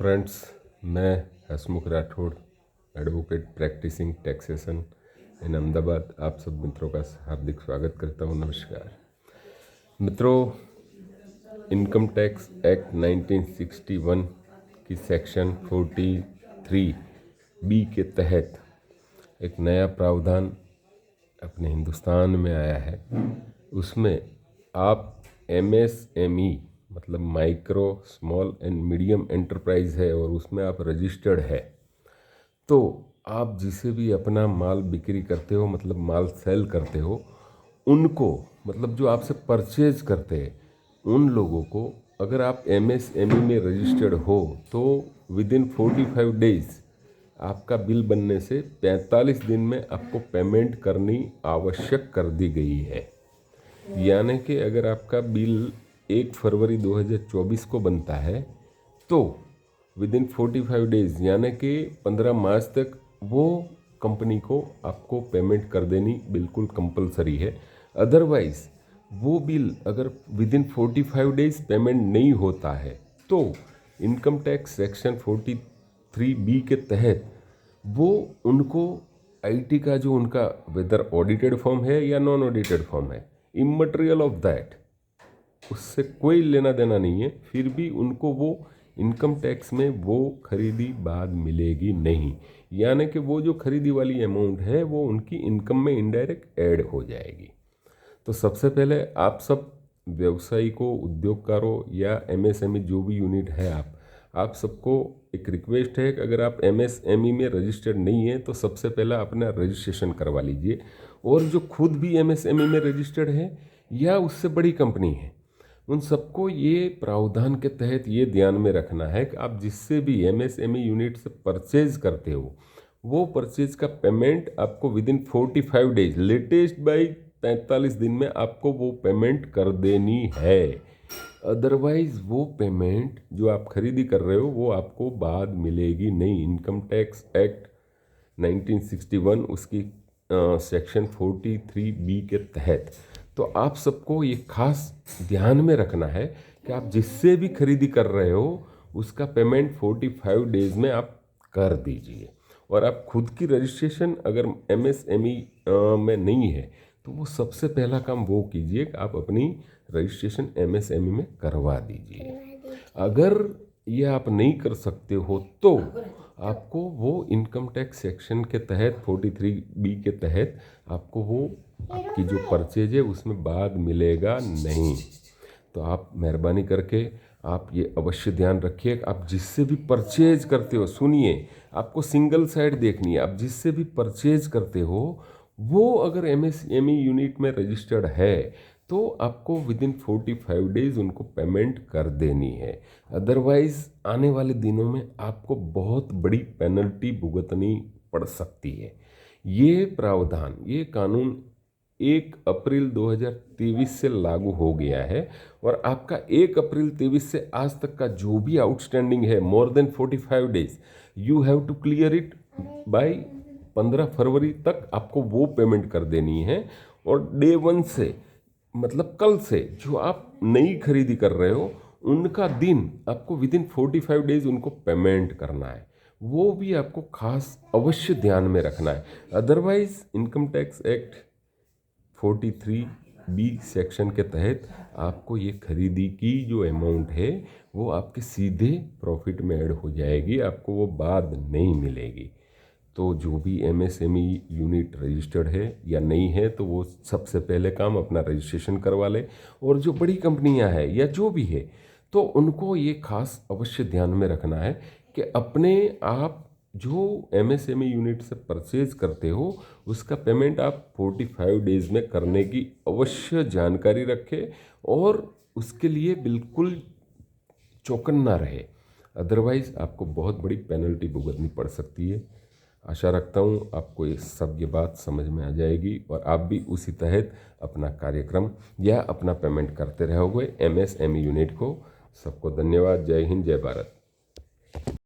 Friends, मैं Hasmukh Rathod, advocate practising taxation in Ahmedabad, आप सब मित्रों का हार्दिक स्वागत करता हूँ। नमस्कार मित्रों, इनकम टैक्स एक्ट 1961 की सेक्शन 43 बी के तहत एक नया प्रावधान अपने हिंदुस्तान में आया है। उसमें आप MSME मतलब micro small and medium enterprise है और उसमें आप रजिस्टर्ड है, तो आप जिसे भी अपना माल बिक्री करते हो, मतलब माल सेल करते हो, उनको मतलब जो आपसे परचेज करते हैं उन लोगों को, अगर आप MSME में रजिस्टर्ड हो तो विदिन 45 डेज आपका बिल बनने से 45 दिन में आपको पेमेंट करनी आवश्यक कर दी गई है। यानी कि अगर आपका बिल 1 फरवरी 2024 को बनता है तो विदिन 45 डेज यानी कि 15 मार्च तक वो कंपनी को आपको पेमेंट कर देनी बिल्कुल कंपलसरी है। अदरवाइज वो बिल अगर विदिन 45 डेज पेमेंट नहीं होता है तो इनकम टैक्स सेक्शन 43B के तहत वो उनको IT का जो उनका वेदर ऑडिटेड फॉर्म है या नॉन ऑडिटेड फॉर्म है, इमटेरियल ऑफ दैट, उससे कोई लेना देना नहीं है, फिर भी उनको वो इनकम टैक्स में वो खरीदी बाद मिलेगी नहीं। यानी कि वो जो खरीदी वाली अमाउंट है वो उनकी इनकम में इनडायरेक्ट ऐड हो जाएगी। तो सबसे पहले आप सब व्यवसायिकों, उद्योगकारों या MSME जो भी यूनिट है, आप सबको एक रिक्वेस्ट है कि अगर आप MSME में रजिस्टर्ड नहीं है तो सबसे पहला अपना रजिस्ट्रेशन करवा लीजिए। और जो खुद भी MSME में रजिस्टर्ड है या उससे बड़ी कंपनी है, उन सबको ये प्रावधान के तहत ये ध्यान में रखना है कि आप जिससे भी MSME यूनिट से परचेज करते हो वो परचेज का पेमेंट आपको विदिन 45 डेज, लेटेस्ट बाई 45 दिन में आपको वो पेमेंट कर देनी है। अदरवाइज वो पेमेंट जो आप खरीदी कर रहे हो वो आपको बाद मिलेगी नहीं। इनकम टैक्स एक्ट 1961 उसकी सेक्शन 43B के तहत। तो आप सबको ये खास ध्यान में रखना है कि आप जिससे भी खरीदी कर रहे हो उसका पेमेंट 45 डेज में आप कर दीजिए। और आप खुद की रजिस्ट्रेशन अगर MSME में नहीं है तो वो सबसे पहला काम वो कीजिए कि आप अपनी रजिस्ट्रेशन MSME में करवा दीजिए। अगर ये आप नहीं कर सकते हो तो आपको वो इनकम टैक्स सेक्शन के तहत 43B के तहत आपको वो आपकी जो परचेज है उसमें बाद मिलेगा नहीं। तो आप मेहरबानी करके आप ये अवश्य ध्यान रखिए, आप जिससे भी परचेज करते हो, सुनिए, आपको सिंगल साइड देखनी है। आप जिससे भी परचेज करते हो वो अगर MSME यूनिट में रजिस्टर्ड है तो आपको विदिन 45 डेज उनको पेमेंट कर देनी है। अदरवाइज आने वाले दिनों में आपको बहुत बड़ी पेनल्टी भुगतनी पड़ सकती है। ये प्रावधान, ये कानून 1 अप्रैल 2023 से लागू हो गया है और आपका 1 अप्रैल 23 से आज तक का जो भी आउटस्टैंडिंग है more than 45 days, you have to clear it by 15 फरवरी तक आपको वो पेमेंट कर देनी है। और डे 1 से मतलब कल से जो आप नई खरीदी कर रहे हो उनका दिन आपको विदिन 45 डेज उनको पेमेंट करना है। वो भी आपको खास अवश्य ध्यान में रखना है। Otherwise income tax act 43B section के तहत आपको ये खरीदी की जो अमाउंट है वो आपके सीधे प्रॉफिट में ऐड हो जाएगी, आपको वो बाद नहीं मिलेगी। तो जो भी MSME यूनिट रजिस्टर्ड है या नहीं है तो वो सबसे पहले काम अपना रजिस्ट्रेशन करवा ले। और जो बड़ी कंपनियां हैं या जो भी है तो उनको ये खास अवश्य ध्यान में रखना है कि अपने आप जो MSME यूनिट से परचेज करते हो उसका पेमेंट आप 45 डेज में करने की अवश्य जानकारी रखें और उसके लिए बिल्कुल चौकन्ना रहे। अदरवाइज आपको बहुत बड़ी पेनल्टी भुगतनी पड़ सकती है। आशा रखता हूँ आपको ये बात समझ में आ जाएगी और आप भी उसी तहत अपना कार्यक्रम या अपना पेमेंट करते रहोगे MSME यूनिट को। सबको धन्यवाद। जय हिंद, जय भारत।